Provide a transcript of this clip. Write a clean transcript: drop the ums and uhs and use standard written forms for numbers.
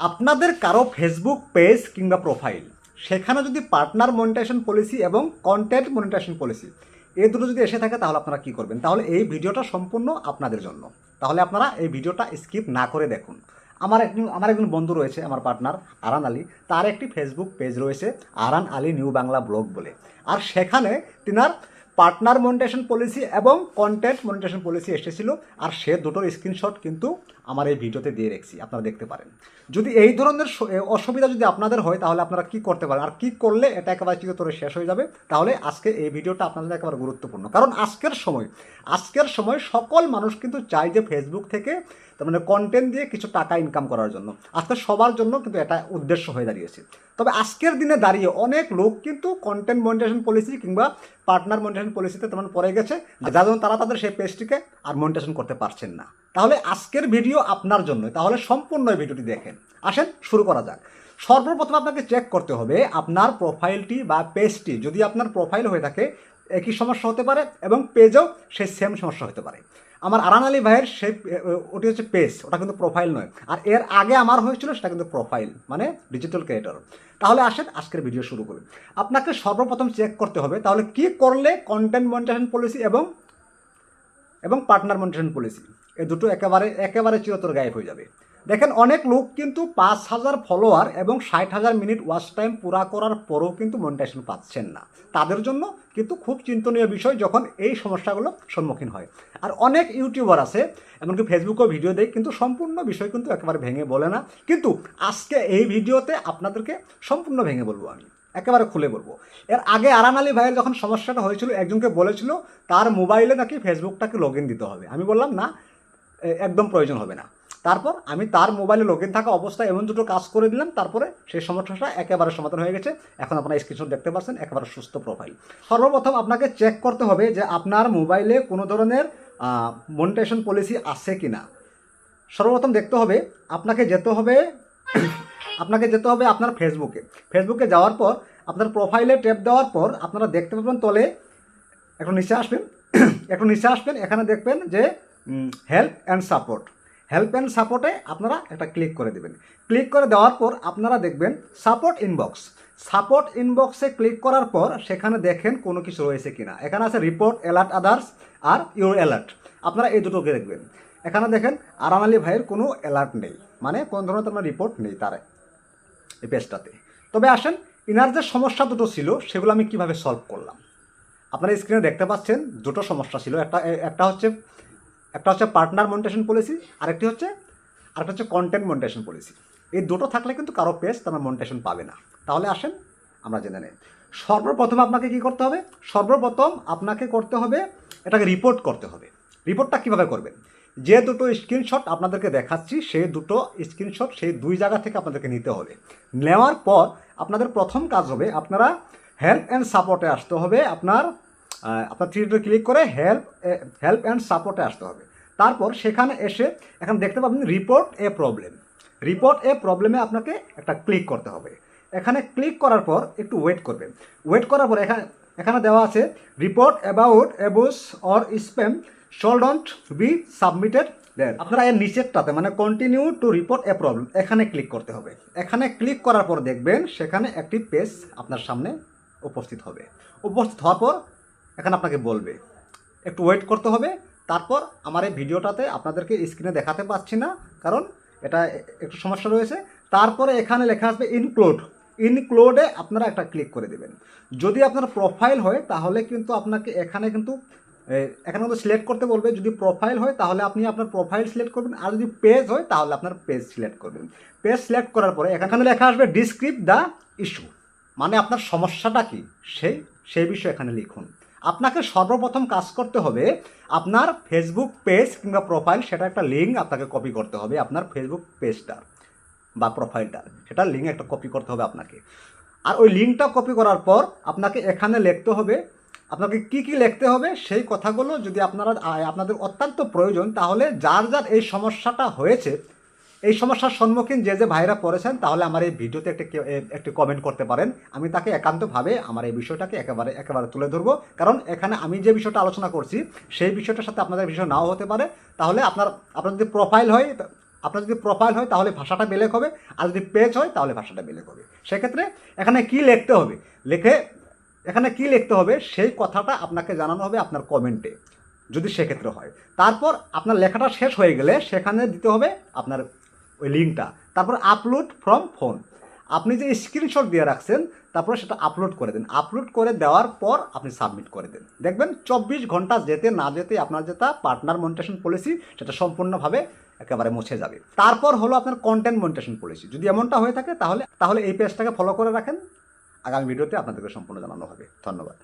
আপনাদের কারো Facebook page কিংবা প্রোফাইল সেখানে যদি পার্টনার মনিটাইজেশন পলিসি এবং কন্টেন্ট মনিটাইজেশন পলিসি এই দুটো যদি এসে থাকে তাহলে আপনারা কী করবেন? তাহলে এই ভিডিওটা সম্পূর্ণ আপনাদের জন্য। তাহলে আপনারা এই ভিডিওটা স্কিপ না করে দেখুন। আমার একজন বন্ধু রয়েছে, আমার পার্টনার আরান আলী, তার একটি ফেসবুক পেজ রয়েছে Aran Ali new Bangla blog বলে। আর সেখানে তিনার পার্টনার মনিটাইজেশন পলিসি এবং কন্টেন্ট মনিটাইজেশন পলিসি এসেছিল, আর সে দুটোর স্ক্রিনশট কিন্তু আমার এই ভিডিওতে দিয়ে রেখেছি, আপনারা দেখতে পারেন। যদি এই ধরনের অসুবিধা যদি আপনাদের হয় তাহলে আপনারা কি করতে পারেন, আর কি করলে এটা একেবারে চিরতরে শেষ হয়ে যাবে, তাহলে আজকে এই ভিডিওটা আপনাদের একেবারে গুরুত্বপূর্ণ। কারণ আজকের সময় সকল মানুষ কিন্তু চায় যে ফেসবুক থেকে তার মানে কন্টেন্ট দিয়ে কিছু টাকা ইনকাম করার জন্য। আজকে সবার জন্য কিন্তু এটা উদ্দেশ্য হয়ে দাঁড়িয়েছে। তবে আজকের দিনে দাঁড়িয়ে অনেক লোক কিন্তু কন্টেন্ট মনিটাইজেশন পলিসি কিংবা পার্টনার মনিটাইজেশন পলিসিতে তেমন পড়ে গেছে, যার জন্য তারা তাদের সেই পেজটিকে আর মনিটাইজেশন করতে পারছেন না। তাহলে আজকের ভিডিও আপনার জন্য, তাহলে সম্পূর্ণ ভিডিওটি দেখেন। আসেন শুরু করা যাক। সর্বপ্রথম আপনাকে চেক করতে হবে আপনার প্রোফাইলটি বা পেজটি, যদি আপনার প্রোফাইল হয়ে থাকে একই সমস্যা হতে পারে এবং পেজেও সেই সেম সমস্যা হতে পারে। আমার আরান আলী ভাইয়ের সেই ওটি হচ্ছে পেজ, ওটা কিন্তু প্রোফাইল নয়। আর এর আগে আমার হয়েছিল সেটা কিন্তু প্রোফাইল, মানে ডিজিটাল ক্রিয়েটর। তাহলে আসেন আজকের ভিডিও শুরু করি। আপনাকে সর্বপ্রথম চেক করতে হবে তাহলে কি করলে কন্টেন্ট মনিটাইজেশন পলিসি এবং পার্টনার মনিটাইজেশন পলিসি এই দুটো একেবারে চিরতরে গায়েব হয়ে যাবে। দেখেন, অনেক লোক কিন্তু 5,000 ফলোয়ার এবং 60,000 মিনিট ওয়াচ টাইম পুরা করার পরেও কিন্তু মনিটাইজেশন পাচ্ছেন না। তাদের জন্য কিন্তু খুব চিন্তনীয় বিষয় যখন এই সমস্যাগুলো সম্মুখীন হয়। আর অনেক ইউটিউবার আছে, এমনকি ফেসবুকেও ভিডিও দেয়, কিন্তু সম্পূর্ণ বিষয় কিন্তু একেবারে ভেঙে বলে না। কিন্তু আজকে এই ভিডিওতে আপনাদেরকে সম্পূর্ণ ভেঙে বলবো, আমি একেবারে খুলে বলবো। এর আগে আরান আলী ভাইয়ের যখন সমস্যাটা হয়েছিল, একজনকে বলেছিল তার মোবাইলে নাকি ফেসবুকটাকে লগ ইন দিতে হবে। আমি বললাম না, একদম প্রয়োজন হবে না। তারপর আমি তার মোবাইলে লগ ইন থাকা অবস্থায় এমন দুটো কাজ করে দিলাম, তারপরে সেই সমস্যাটা একেবারে সমাধান হয়ে গেছে। এখন আপনারা স্ক্রিনশট দেখতে পাচ্ছেন, একেবারে সুস্থ প্রোফাইল। সর্বপ্রথম আপনাকে চেক করতে হবে যে আপনার মোবাইলে কোনো ধরনের মনিটাইজেশন পলিসি আছে কি না। সর্বপ্রথম দেখতে হবে, আপনাকে যেতে হবে আপনার ফেসবুকে যাওয়ার পর আপনার প্রোফাইলে ট্যাপ দেওয়ার পর আপনারা দেখতে পাবেন তলে একটু নিচে আসবেন, এখানে দেখবেন যে হেল্প অ্যান্ড সাপোর্টে আপনারা একটা ক্লিক করে দেবেন। ক্লিক করে দেওয়ার পর আপনারা দেখবেন সাপোর্ট ইনবক্সে ক্লিক করার পর সেখানে দেখেন কোনো কিছু রয়েছে কিনা। এখানে আছে রিপোর্ট, অ্যালার্ট আদার্স আর ইউর অ্যালার্ট। আপনারা এই দুটোকে দেখবেন। এখানে দেখেন আরান আলী ভাইয়ের কোনো অ্যালার্ট নেই, মানে কোনো ধরনের তোমার রিপোর্ট নেই তার এই পেজটাতে। তবে আসেন, ইনার যে সমস্যা দুটো ছিল সেগুলো আমি কিভাবে সলভ করলাম। আপনারা স্ক্রিনে দেখতে পাচ্ছেন দুটো সমস্যা ছিল। একটা হচ্ছে পার্টনার মনিটাইজেশন পলিসি, আরেকটা হচ্ছে কন্টেন্ট মনিটাইজেশন পলিসি। এই দুটো থাকলে কিন্তু কারো পেজ তোমার মনিটাইজেশন পাবে না। তাহলে আসেন আমরা জেনে নেই। সর্বপ্রথম আপনাকে কি করতে হবে? এটাকে রিপোর্ট করতে হবে। রিপোর্টটা কিভাবে করবেন? যে দুটো স্ক্রিনশট আপনাদেরকে দেখাচ্ছি সেই দুটো স্ক্রিনশট সেই দুই জায়গা থেকে আপনাদেরকে নিতে হবে। নেওয়ার পর আপনাদের প্রথম কাজ হবে, আপনারা হেল্প অ্যান্ড সাপোর্টে আসতে হবে। আপনার থ্রিতে ক্লিক করে হেল্প অ্যান্ড সাপোর্টে আসতে হবে। তারপর সেখানে এসে এখানে দেখতে পাবেন রিপোর্ট এ প্রবলেমে আপনাকে একটা ক্লিক করতে হবে। এখানে ক্লিক করার পর একটু ওয়েট করার পর এখানে দেওয়া আছে report about abuse or spam shouldn't be submitted then. আপনারা এর নিচেরটাতে মানে continue to report a problem, এখানে ক্লিক করতে হবে। এখানে ক্লিক করার পর দেখবেন সেখানে একটি পেজ আপনার সামনে উপস্থিত হওয়ার পর এখানে আপনাকে বলবে একটু ওয়েট করতে হবে। তারপর আমার এই ভিডিওটাতে আপনাদেরকে স্ক্রিনে দেখাতে পাচ্ছি না, কারণ এটা একটু সমস্যা রয়েছে। তারপরে এখানে লেখা আসবে ইনক্লুডে আপনারা একটা ক্লিক করে দেবেন। যদি আপনার প্রোফাইল হয় তাহলে কিন্তু আপনাকে এখানে কিন্তু সিলেক্ট করতে বলবে। যদি প্রোফাইল হয় তাহলে আপনি আপনার প্রোফাইল সিলেক্ট করবেন, আর যদি পেজ হয় তাহলে আপনার পেজ সিলেক্ট করবেন। পেজ সিলেক্ট করার পরে এখানে লেখা আসবে ডিসক্রিপ দ্য ইস্যু, মানে আপনার সমস্যাটা কি সেই বিষয়ে এখানে লিখুন। আপনাকে সর্বপ্রথম কাজ করতে হবে, আপনার ফেসবুক পেজ কিংবা প্রোফাইল সেটা একটা লিঙ্ক আপনাকে কপি করতে হবে। আপনার ফেসবুক পেজটার বা প্রোফাইলটার সেটার লিঙ্ক একটা কপি করতে হবে আপনাকে। আর ওই লিঙ্কটা কপি করার পর আপনাকে এখানে লিখতে হবে, আপনাকে কি লিখতে হবে সেই কথাগুলো যদি আপনাদের অত্যন্ত প্রয়োজন, তাহলে যার এই সমস্যাটা হয়েছে, এই সমস্যার সম্মুখীন যে ভাইরা পড়েছেন, তাহলে আমার এই ভিডিওতে একটি কমেন্ট করতে পারেন। আমি তাকে একান্তভাবে আমার এই বিষয়টাকে একেবারে তুলে ধরবো। কারণ এখানে আমি যে বিষয়টা আলোচনা করছি সেই বিষয়টার সাথে আপনাদের বিষয় নাও হতে পারে। তাহলে আপনার যদি প্রোফাইল হয় আপনার যদি প্রোফাইল হয় তাহলে ভাষাটা বেলেগ হবে, আর যদি পেজ হয় তাহলে ভাষাটা বেলেগ হবে। সেক্ষেত্রে এখানে কি লিখতে হবে, এখানে কি লিখতে হবে সেই কথাটা আপনাকে জানানো হবে আপনার কমেন্টে, যদি সেক্ষেত্রে হয়। তারপর আপনার লেখাটা শেষ হয়ে গেলে সেখানে দিতে হবে আপনার ওই লিঙ্কটা, তারপর আপলোড ফ্রম ফোন। আপনি যে স্ক্রিনশট দিয়ে রাখছেন তারপরে সেটা আপলোড করে দিন। আপলোড করে দেওয়ার পর আপনি সাবমিট করে দেন, দেখবেন 24 ঘন্টা যেতে না যেতে আপনার যেটা পার্টনার মনিটাইজেশন পলিসি সেটা সম্পূর্ণভাবে একেবারে মুছে যাবে। তারপর হলো আপনার কন্টেন্ট মনিটাইজেশন পলিসি। যদি এমনটা হয়ে থাকে তাহলে এই পেজটাকে ফলো করে রাখেন, আগামী ভিডিওতে আপনাদেরকে সম্পূর্ণ জানানো হবে। ধন্যবাদ।